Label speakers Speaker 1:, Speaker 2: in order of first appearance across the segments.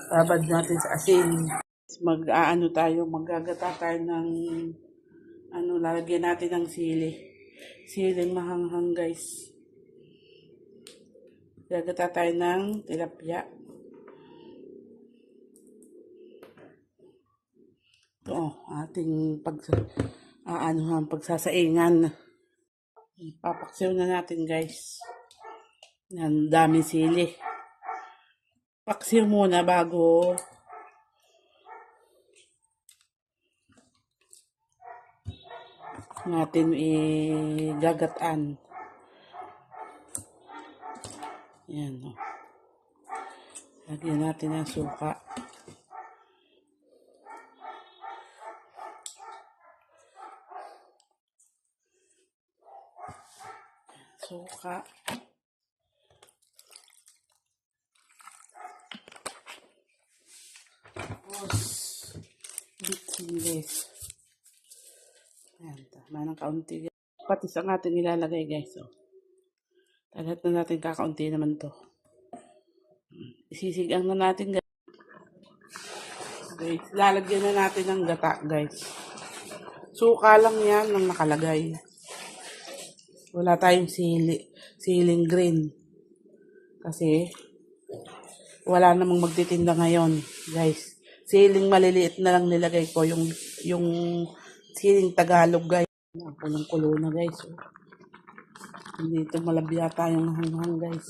Speaker 1: Babad natin sa asin. Maggagata tayo ng lalagyan natin ng sili. Siling mahanghang, guys. Gagata tayo ng tilapia. Ito, ating pagsasaingan. Papaksiw na natin, guys. Yan, daming sili. Paksiw muna bago natin igagataan. Yan, o. Lagyan natin ng suka. Suka. Tapos, bitsin, guys. Ayan, tama ng kaunti. Patis ang ating ilalagay, guys. So, lahat na natin kakaunti naman to. Isisigang na natin, guys. Okay, lalagyan na natin ng gata, guys. Suka lang yan ang nakalagay. Wala tayong siling green. Kasi, wala namang magtitinda ngayon, guys. Siling maliliit na lang nilagay ko, yung siling Tagalog, guys. Kulong-kulo na, guys. Hindi ito malabya tayong hanghang, guys.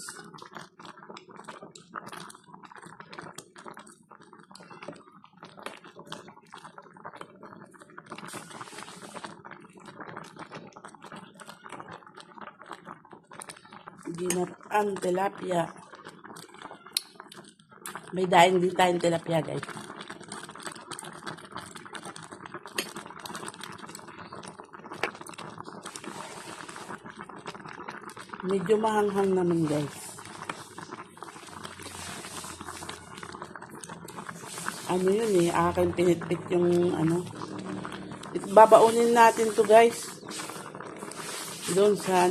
Speaker 1: Ginatang tilapia. May daing din tayong tilapia, guys. Medyo mahanghang naman, guys. Ano yun aking pinitpit yung babaunin natin to, guys. Doon sa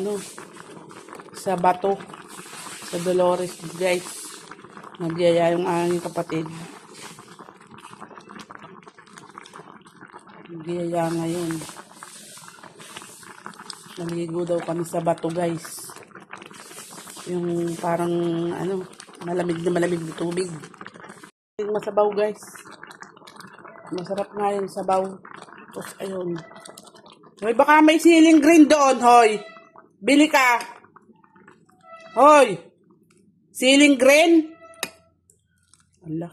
Speaker 1: sa bato. Sa Dolores, guys. Nagyaya yung aking kapatid. Nagyaya ngayon. Naligo daw kami sa bato, guys. Yung parang malamig na tubig. Masabaw, guys. Masarap nga yung sabaw. Tapos ayun. Hoy, baka may siling green doon, hoy. Bili ka. Hoy. Siling green? Ala.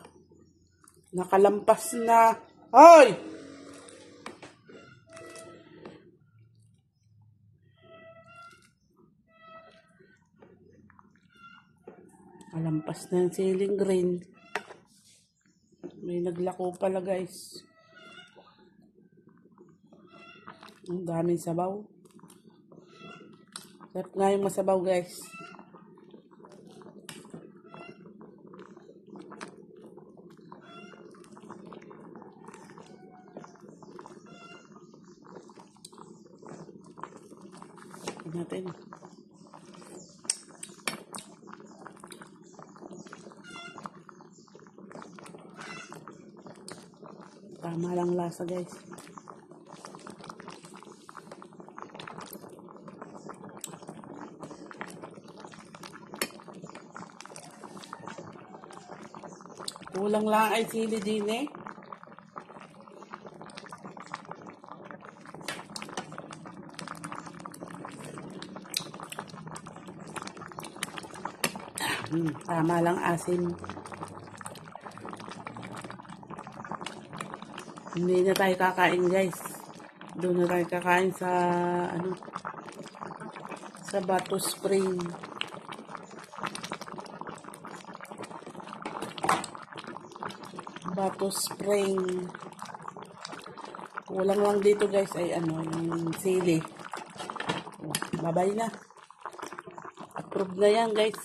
Speaker 1: Nakalampas na. Hoy. Malampas na yung siling green. May naglako pala, guys. Ang daming sabaw. Sarap nga yung masabaw, guys. Tignan natin. Tama lang lasa, guys. Kulang lang ay sili din Tama lang asin. Hindi na tayo kakain, guys. Doon na tayo kakain sa sa Bato Spring. Bato Spring. Kulang lang dito, guys, ay yung sili. Babay na. Approve na yan, guys.